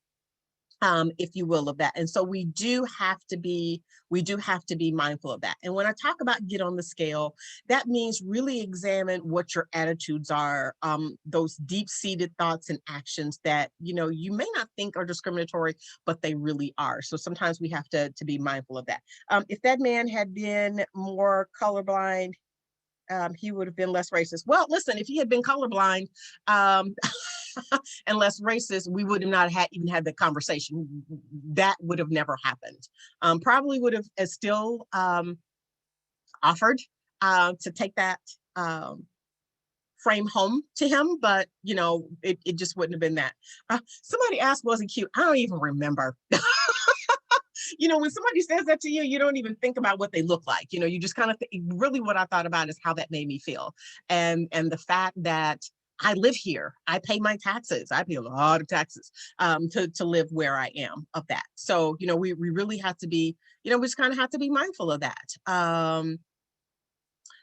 if you will, of that. And so we do have to be mindful of that. And when I talk about get on the scale, that means really examine what your attitudes are, those deep-seated thoughts and actions that, you may not think are discriminatory, but they really are. So sometimes we have to be mindful of that. If that man had been more colorblind, he would have been less racist. Well, listen, if he had been colorblind, and less racist, we would have not even had the conversation. That would have never happened. Probably would have still offered to take that frame home to him, but it just wouldn't have been that. Somebody asked, was he cute? I don't even remember. When somebody says that to you, you don't even think about what they look like. You just kind of really what I thought about is how that made me feel. And the fact that I live here, I pay my taxes. I pay a lot of taxes to live where I am of that. So, we really have to be, we just kind of have to be mindful of that.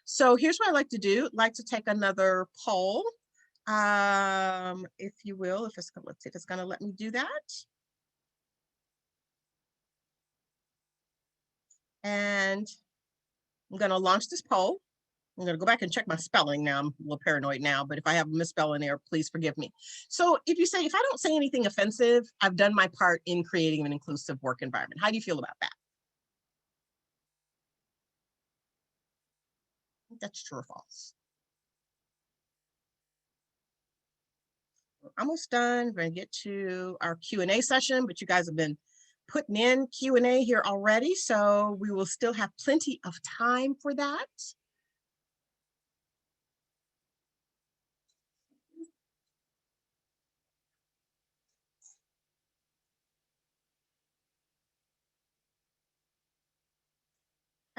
So here's what I like to do. I'd like to take another poll, if you will, let's see if it's going to let me do that. And I'm going to launch this poll. I'm going to go back and check my spelling now. I'm a little paranoid now, but if I have a misspelling there, please forgive me. So if I don't say anything offensive, I've done my part in creating an inclusive work environment. How do you feel about that? I think that's true or false. We're almost done. We're going to get to our Q&A session, but you guys have been putting in Q&A here already, so we will still have plenty of time for that.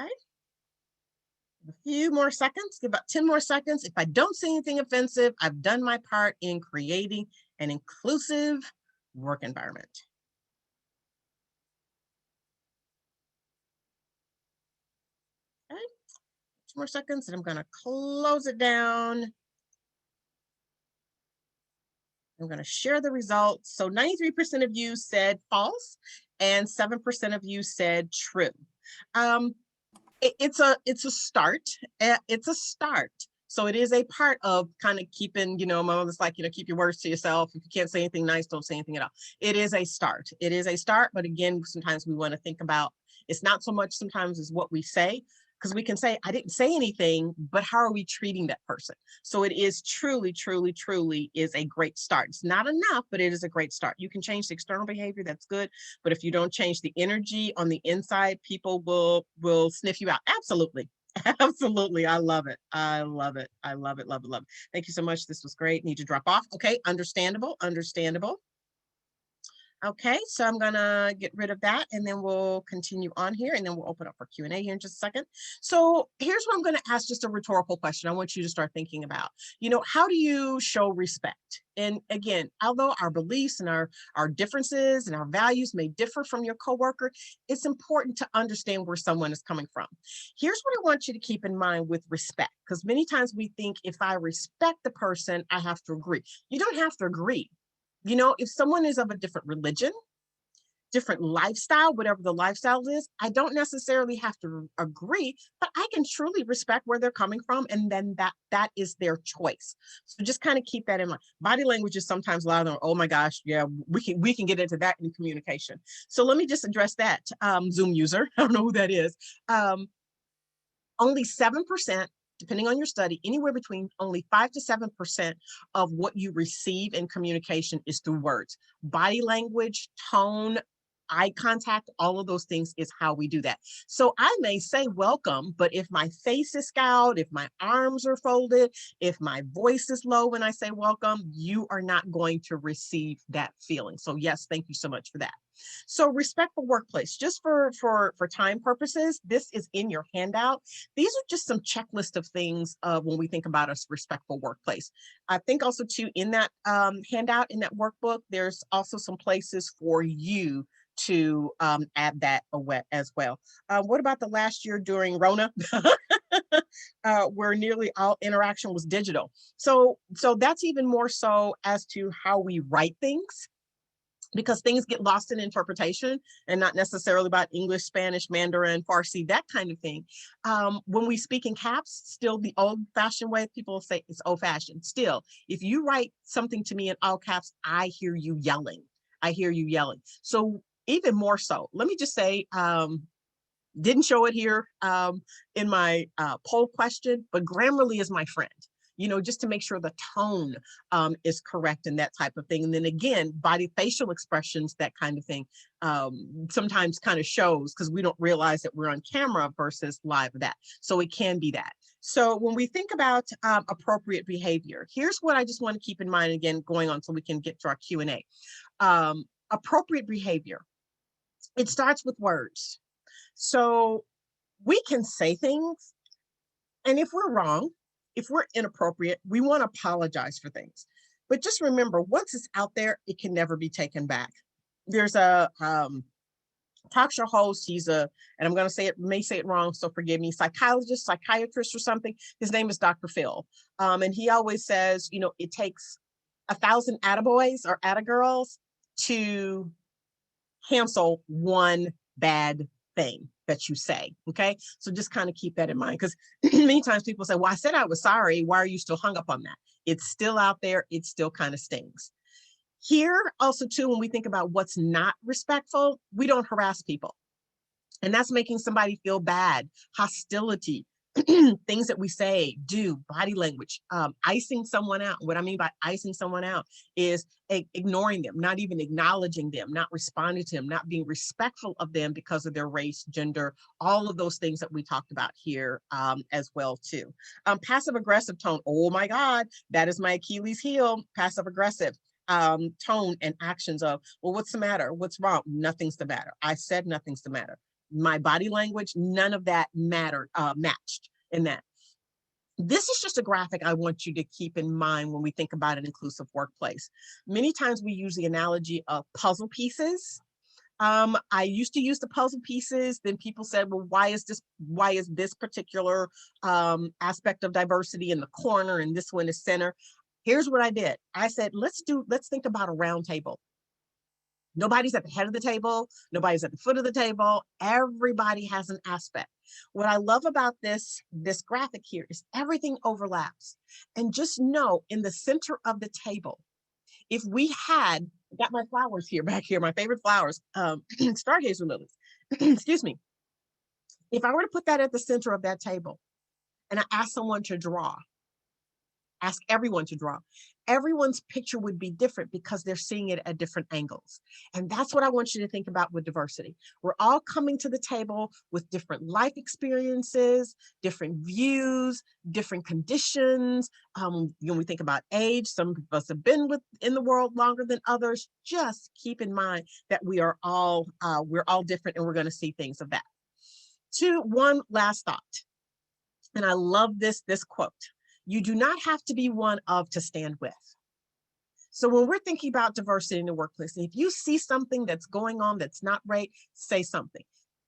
Okay. A few more seconds, give about 10 more seconds. If I don't see anything offensive, I've done my part in creating an inclusive work environment. Okay, 2 more seconds and I'm going to close it down. I'm going to share the results. So 93% of you said false and 7% of you said true. It's a start. It's a start. So it is a part of kind of keeping, my mother's like, keep your words to yourself. If you can't say anything nice, don't say anything at all. It is a start. It is a start. But again, sometimes we want to think about, it's not so much sometimes is what we say, because we can say, I didn't say anything, but how are we treating that person? So it is truly, truly, truly is a great start. It's not enough, but it is a great start. You can change the external behavior. That's good. But if you don't change the energy on the inside, people will sniff you out. Absolutely. Absolutely. I love it. I love it. I love it. Love it. Love it. Thank you so much. This was great. Need to drop off. Okay. Understandable. Understandable. Okay, so I'm gonna get rid of that and then we'll continue on here and then we'll open up for Q&A here in just a second. So here's what I'm gonna ask, just a rhetorical question I want you to start thinking about. How do you show respect? And again, although our beliefs and our differences and our values may differ from your coworker, it's important to understand where someone is coming from. Here's what I want you to keep in mind with respect, because many times we think if I respect the person, I have to agree. You don't have to agree. If someone is of a different religion, different lifestyle, whatever the lifestyle is, I don't necessarily have to agree, but I can truly respect where they're coming from. And then that is their choice. So just kind of keep that in mind. Body language is sometimes louder. Oh my gosh. Yeah, we can get into that in communication. So let me just address that. Zoom user, I don't know who that is. Only 7%, depending on your study, anywhere between only 5 to 7% of what you receive in communication is through words. Body language, tone, eye contact, all of those things is how we do that. So I may say welcome, but if my face is scowled, if my arms are folded, if my voice is low when I say welcome, you are not going to receive that feeling. So yes, thank you so much for that. So respectful workplace, just for time purposes, this is in your handout. These are just some checklist of things when we think about a respectful workplace. I think also too, in that handout, in that workbook, there's also some places for you to add that as well. What about the last year during Rona? Where nearly all interaction was digital. So that's even more so as to how we write things, because things get lost in interpretation and not necessarily about English, Spanish, Mandarin, Farsi, that kind of thing. When we speak in caps, still the old fashioned way, people say it's old fashioned. Still, if you write something to me in all caps, I hear you yelling. I hear you yelling. So even more so, let me just say, didn't show it here in my poll question, but Grammarly is my friend. Just to make sure the tone is correct and that type of thing. And then again, body facial expressions, that kind of thing, sometimes kind of shows, because we don't realize that we're on camera versus live of that. So it can be that. So when we think about appropriate behavior, here's what I just want to keep in mind, again, going on so we can get to our Q&A. Appropriate behavior, it starts with words. So we can say things, and if we're wrong, if we're inappropriate, we want to apologize for things. But just remember, once it's out there, it can never be taken back. There's a talk show host, he's and I'm going to say it, may say it wrong, so forgive me, psychiatrist or something. His name is Dr. Phil. And he always says, it takes 1,000 attaboys or attagirls to cancel one bad thing that you say. Okay. So just kind of keep that in mind, because many times people say, well, I said I was sorry. Why are you still hung up on that? It's still out there. It still kind of stings. Here also too, when we think about what's not respectful, we don't harass people. And that's making somebody feel bad, hostility, things that we say, do, body language, icing someone out. What I mean by icing someone out is ignoring them, not even acknowledging them, not responding to them, not being respectful of them because of their race, gender, all of those things that we talked about here as well too. Passive aggressive tone. Oh my God, that is my Achilles heel, passive aggressive. Tone and actions of, well, what's the matter? What's wrong? Nothing's the matter. I said nothing's the matter. my body language, none of that matched in that. This is just a graphic I want you to keep in mind when we think about an inclusive workplace. Many times we use the analogy of puzzle pieces. I used to use the puzzle pieces. Then people said, well, why is this particular aspect of diversity in the corner and this one is center? Here's what I did. I said, let's think about a round table. Nobody's at the head of the table. Nobody's at the foot of the table. Everybody has an aspect. What I love about this graphic here is everything overlaps. And just know in the center of the table, if we had, got my flowers here, back here, my favorite flowers, stargazer lilies, excuse me. If I were to put that at the center of that table and I ask someone to draw, ask everyone to draw, everyone's picture would be different because they're seeing it at different angles. And that's what I want you to think about with diversity. We're all coming to the table with different life experiences, different views, different conditions. When we think about age, some of us have been in the world longer than others. Just keep in mind that we're all different and we're going to see things of that. One last thought. And I love this quote. You do not have to be one of to stand with. So when we're thinking about diversity in the workplace, if you see something that's going on that's not right, say something.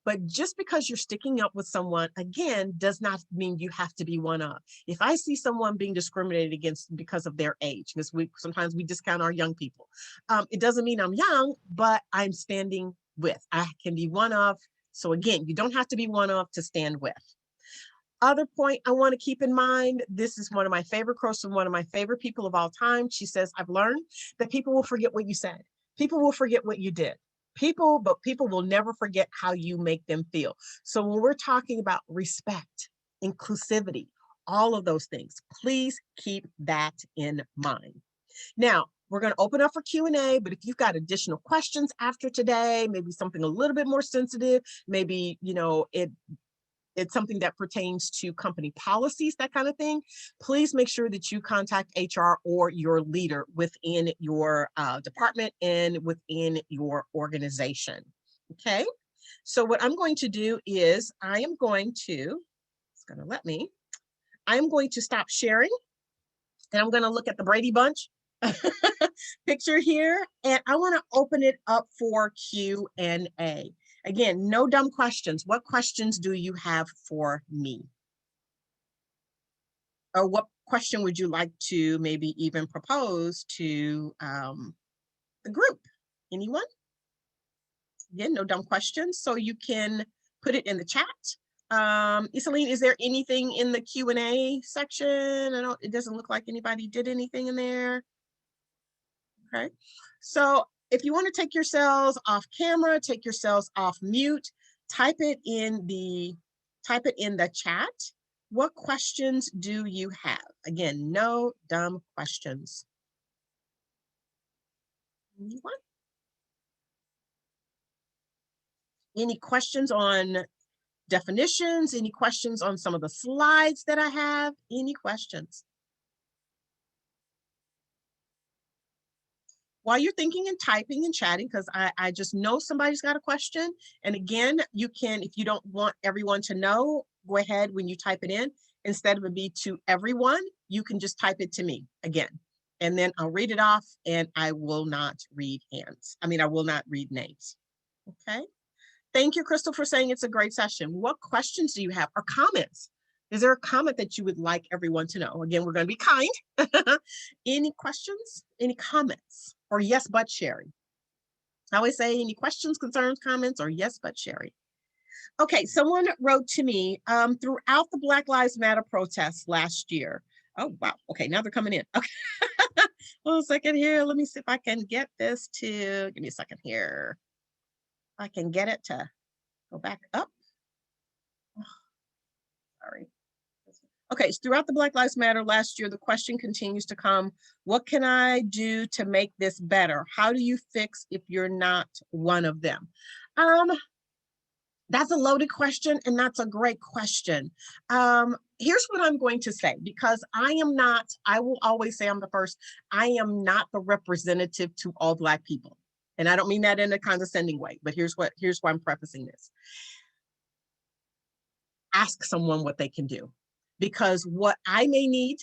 But just because you're sticking up with someone, again, does not mean you have to be one of. If I see someone being discriminated against because of their age, because sometimes we discount our young people, it doesn't mean I'm young, but I'm standing with. I can be one of. So again, you don't have to be one of to stand with. Other point I want to keep in mind, this is one of my favorite quotes from one of my favorite people of all time. She says, I've learned that people will forget what you said. People will forget what you did. But people will never forget how you make them feel. So when we're talking about respect, inclusivity, all of those things, please keep that in mind. Now, we're going to open up for Q&A, but if you've got additional questions after today, maybe something a little bit more sensitive, maybe, it's something that pertains to company policies, that kind of thing, please make sure that you contact HR or your leader within your department and within your organization. Okay, so what I'm going to do is I'm going to stop sharing and I'm going to look at the Brady Bunch picture here, and I want to open it up for Q&A. Again, no dumb questions. What questions do you have for me? Or what question would you like to maybe even propose to the group? Anyone? Again, no dumb questions. So you can put it in the chat. Iseline, is there anything in the Q&A section? It doesn't look like anybody did anything in there. Okay, so if you want to take yourselves off camera, take yourselves off mute, type it in the chat. What questions do you have? Again, no dumb questions. Anyone? Any questions on definitions? Any questions on some of the slides that I have? Any questions? While you're thinking and typing and chatting, because I just know somebody's got a question. And again, you can, if you don't want everyone to know, go ahead when you type it in. Instead of it be to everyone, you can just type it to me again. And then I'll read it off and I will not read hands. I will not read names. Okay. Thank you, Crystal, for saying it's a great session. What questions do you have or comments? Is there a comment that you would like everyone to know? Again, we're going to be kind. Any questions? Any comments? Or yes, but Sherry. I always say any questions, concerns, comments, or yes, but Sherry. Okay, someone wrote to me throughout the Black Lives Matter protests last year. Oh, wow. Okay, now they're coming in. Okay. Hold a second here. Let me see if I can get this to, give me a second here. I can get it to go back up. Oh, sorry. Okay, so throughout the Black Lives Matter last year, the question continues to come, what can I do to make this better? How do you fix if you're not one of them? That's a loaded question, and that's a great question. Here's what I'm going to say, because I will always say I'm the first, I am not the representative to all Black people. And I don't mean that in a condescending way, but here's why I'm prefacing this. ask someone what they can do, because what I may need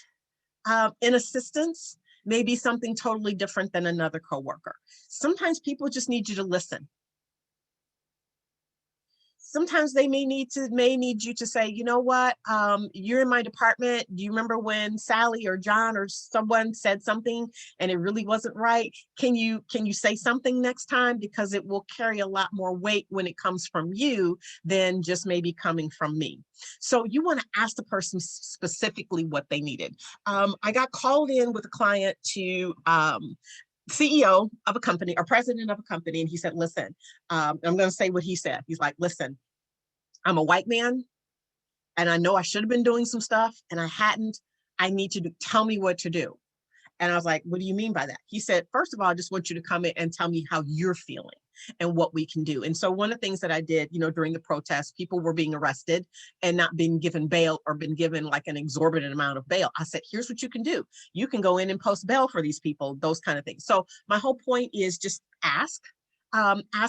in assistance may be something totally different than another coworker. Sometimes people just need you to listen. Sometimes they may need you to say, you know what, you're in my department. Do you remember when Sally or John or someone said something and it really wasn't right? Can you say something next time? Because it will carry a lot more weight when it comes from you than just maybe coming from me. So you want to ask the person specifically what they needed. I got called in with a client to CEO of a company or president of a company. And he said, listen, I'm going to say what he said. He's like, listen, I'm a white man and I know I should have been doing some stuff and I hadn't. I need you to tell me what to do. And I was like, what do you mean by that? He said, first of all, I just want you to come in and tell me how you're feeling and what we can do. And so one of the things that I did, during the protest, people were being arrested and not being given bail or been given like an exorbitant amount of bail. I said, here's what you can do. You can go in and post bail for these people, those kind of things. So my whole point is just ask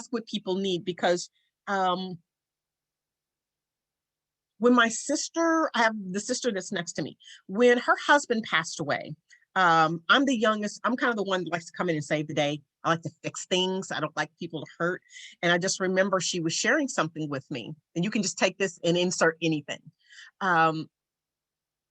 what people need, because when my sister, I have the sister that's next to me, when her husband passed away, I'm the youngest. I'm kind of the one that likes to come in and save the day. I like to fix things. I don't like people to hurt. And I just remember she was sharing something with me, and you can just take this and insert anything.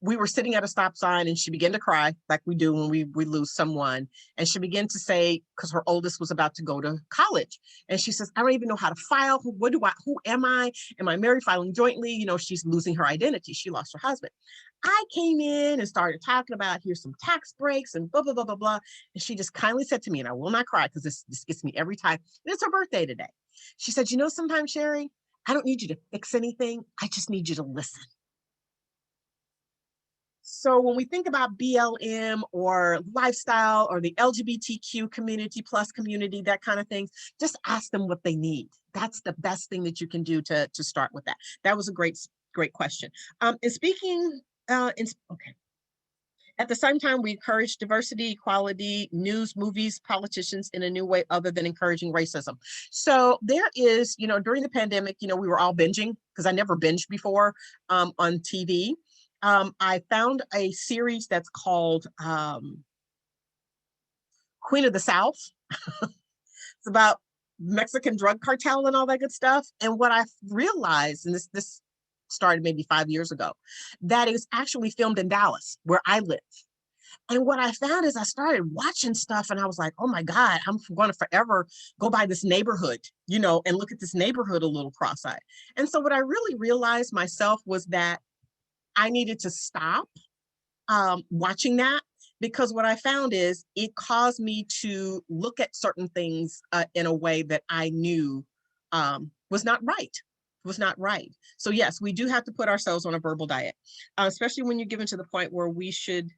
We were sitting at a stop sign and she began to cry like we do when we lose someone. And she began to say, because her oldest was about to go to college. And she says, I don't even know how to file. Who am I? Am I married, filing jointly? She's losing her identity. She lost her husband. I came in and started talking about, here's some tax breaks and blah, blah, blah, blah, blah. And she just kindly said to me, and I will not cry because this gets me every time. And it's her birthday today. She said, sometimes, Sherry, I don't need you to fix anything. I just need you to listen. So when we think about BLM or lifestyle or the LGBTQ community plus community, that kind of thing, just ask them what they need. That's the best thing that you can do to start with that. That was a great question. And speaking, okay. At the same time, we encourage diversity, equality, news, movies, politicians in a new way other than encouraging racism. So there is, during the pandemic, we were all binging, because I never binged before on TV. I found a series that's called Queen of the South. It's about Mexican drug cartel and all that good stuff. And what I realized, and this started maybe 5 years ago, that it was actually filmed in Dallas, where I live. And what I found is I started watching stuff and I was like, oh my God, I'm going to forever go by this neighborhood, and look at this neighborhood a little cross-eyed. And so what I really realized myself was that I needed to stop watching that, because what I found is it caused me to look at certain things in a way that I knew was not right. So yes, we do have to put ourselves on a verbal diet, especially when you're given to the point where we should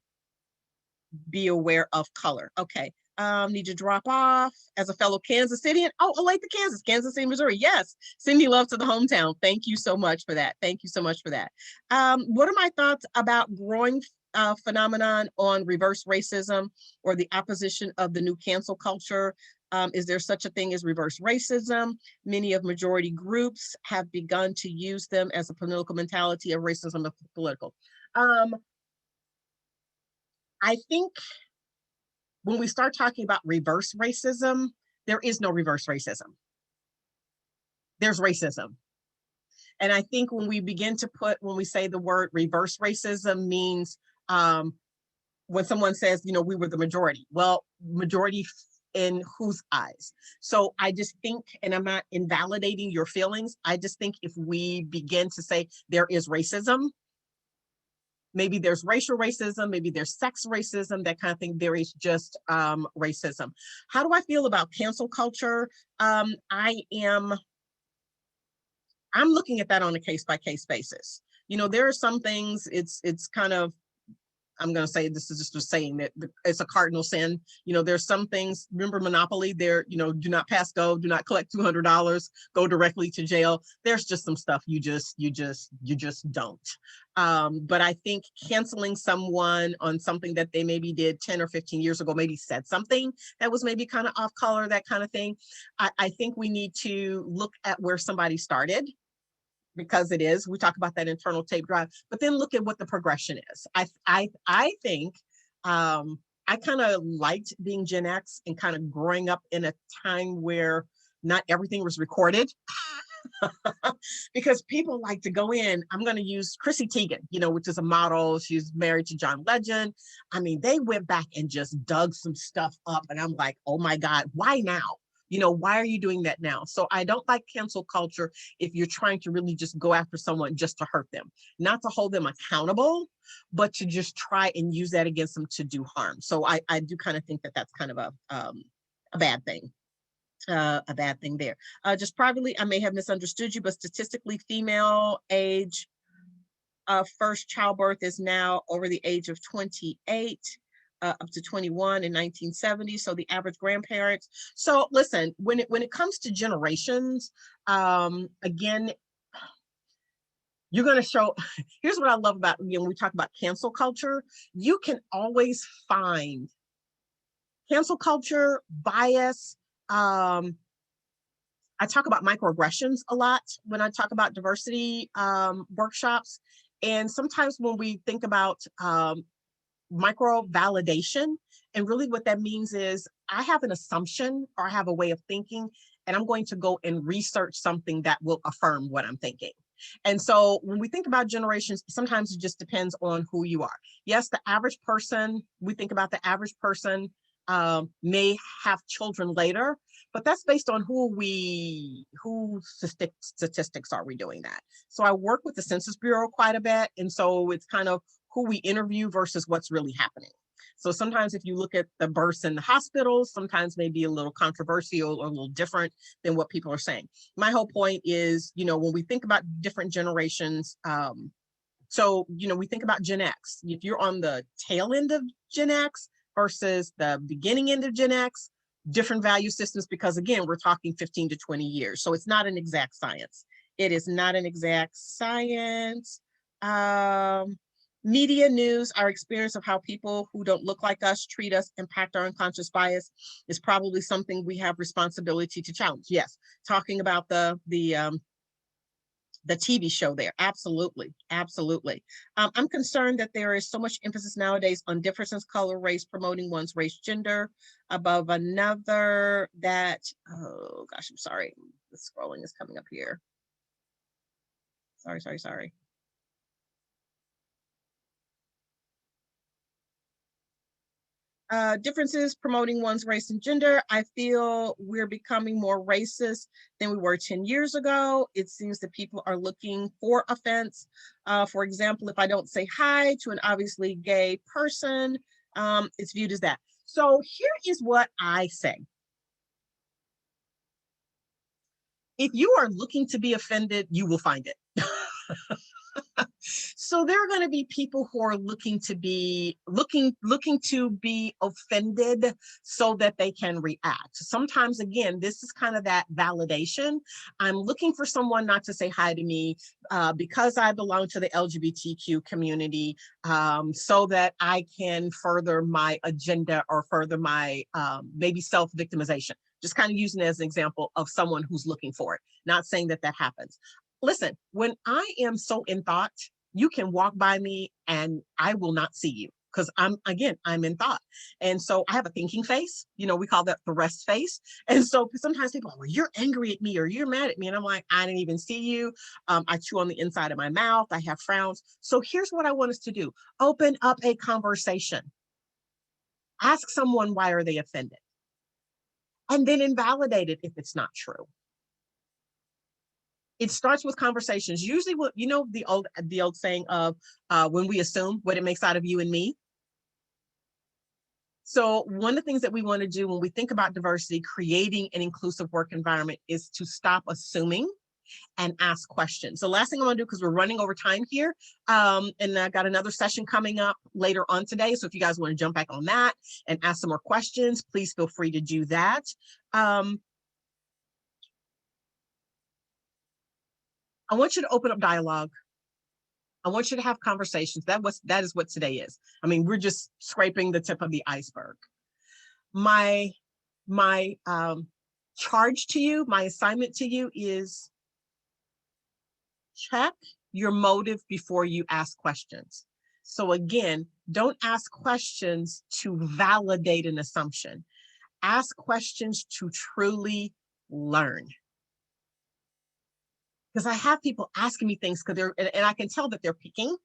be aware of color. Okay. Need to drop off as a fellow Kansas Citian. Oh, Olathe, Kansas City, Missouri. Yes. Cindy Love to the hometown. Thank you so much for that. Thank you so much for that. What are my thoughts about growing phenomenon on reverse racism or the opposition of the new cancel culture? Is there such a thing as reverse racism? Many of majority groups have begun to use them as a political mentality of racism of political. I think when we start talking about reverse racism, there is no reverse racism. There's racism. And I think when we begin to when we say the word reverse racism means when someone says, we were the majority. Well, majority in whose eyes? So I just think, and I'm not invalidating your feelings, I just think if we begin to say there is racism, maybe there's racial racism, maybe there's sex racism, that kind of thing. There is just racism. How do I feel about cancel culture? I'm looking at that on a case-by-case basis. There are some things, it's kind of, I'm going to say, this is just a saying that it's a cardinal sin. There's some things, remember Monopoly, there, do not pass go, do not collect $200, go directly to jail. There's just some stuff you just don't. But I think canceling someone on something that they maybe did 10 or 15 years ago, maybe said something that was maybe kind of off color, that kind of thing. I think we need to look at where somebody started, because it is. We talk about that internal tape drive, but then look at what the progression is. I think I kind of liked being Gen X and kind of growing up in a time where not everything was recorded. Because people like to go in. I'm going to use Chrissy Teigen, which is a model. She's married to John Legend. I mean, they went back and just dug some stuff up. And I'm like, oh my God, why now? Why are you doing that now? So I don't like cancel culture if you're trying to really just go after someone just to hurt them, not to hold them accountable, but to just try and use that against them to do harm. So I do kind of think that that's kind of a bad thing. A bad thing there. Just privately, I may have misunderstood you, but statistically, female age first childbirth is now over the age of 28, up to 21 in 1970. So the average grandparents. So listen, when it comes to generations, again, you're going to show. Here's what I love about when we talk about cancel culture. You can always find cancel culture, bias. I talk about microaggressions a lot when I talk about diversity workshops. And sometimes when we think about micro validation, and really what that means is I have an assumption or I have a way of thinking, and I'm going to go and research something that will affirm what I'm thinking. And so when we think about generations, sometimes it just depends on who you are. Yes, the average person, we think about the average person may have children later, but that's based on who statistics are we doing that. So I work with the Census Bureau quite a bit. And so it's kind of who we interview versus what's really happening. So sometimes if you look at the births in the hospitals, sometimes maybe a little controversial or a little different than what people are saying. My whole point is, when we think about different generations, so, we think about Gen X. If you're on the tail end of Gen X versus the beginning end of Gen X, different value systems, because again, we're talking 15 to 20 years. So it's not an exact science. It is not an exact science. Media news, our experience of how people who don't look like us treat us, impact our unconscious bias is probably something we have responsibility to challenge. Yes, talking about the TV show there. Absolutely. Absolutely. I'm concerned that there is so much emphasis nowadays on differences, color, race, promoting one's race, gender above another that, oh gosh, I'm sorry. The scrolling is coming up here. Sorry. Differences promoting one's race and gender. I feel we're becoming more racist than we were 10 years ago. It seems that people are looking for offense. For example, if I don't say hi to an obviously gay person, it's viewed as that. So here is what I say. If you are looking to be offended, you will find it. So there are going to be people who are looking to be offended so that they can react. Sometimes, again, this is kind of that validation. I'm looking for someone not to say hi to me because I belong to the LGBTQ community, so that I can further my agenda or further my maybe self-victimization. Just kind of using it as an example of someone who's looking for it. Not saying that happens. Listen, when I am so in thought, you can walk by me and I will not see you because I'm in thought. And so I have a thinking face, we call that the rest face. And so sometimes people are, well, you're angry at me or you're mad at me. And I'm like, I didn't even see you. I chew on the inside of my mouth. I have frowns. So here's what I want us to do. Open up a conversation. Ask someone, why are they offended? And then invalidate it if it's not true. It starts with conversations. Usually, what the old saying of when we assume, what it makes out of you and me. So one of the things that we want to do when we think about diversity, creating an inclusive work environment, is to stop assuming and ask questions. So last thing I want to do, because we're running over time here, and I've got another session coming up later on today. So if you guys want to jump back on that and ask some more questions, please feel free to do that. I want you to open up dialogue. I want you to have conversations. That is what today is. I mean, we're just scraping the tip of the iceberg. My charge to you, my assignment to you is check your motive before you ask questions. So again, don't ask questions to validate an assumption. Ask questions to truly learn. Because I have people asking me things because and I can tell that they're picking,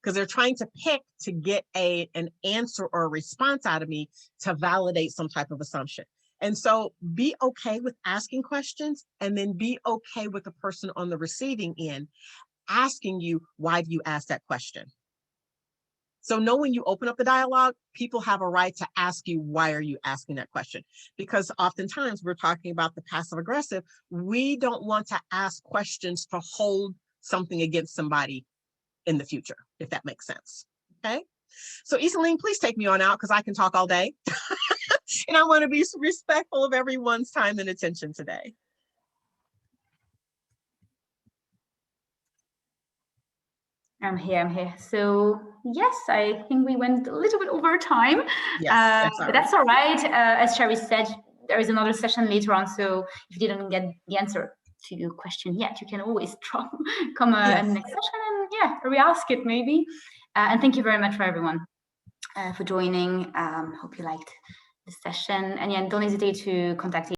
because they're trying to pick to get an answer or a response out of me to validate some type of assumption. And so be okay with asking questions, and then be okay with the person on the receiving end asking you, why do you ask that question? So know when you open up the dialogue, people have a right to ask you, why are you asking that question? Because oftentimes we're talking about the passive aggressive. We don't want to ask questions to hold something against somebody in the future, if that makes sense. Okay. So Isaline, please take me on out because I can talk all day. And I want to be respectful of everyone's time and attention today. I'm here. So yes, I think we went a little bit over time. Yes, but that's all right. As Sherry said, there is another session later on. So if you didn't get the answer to your question yet, you can always come in the next session and re-ask it maybe. And thank you very much for everyone for joining. Hope you liked the session. And don't hesitate to contact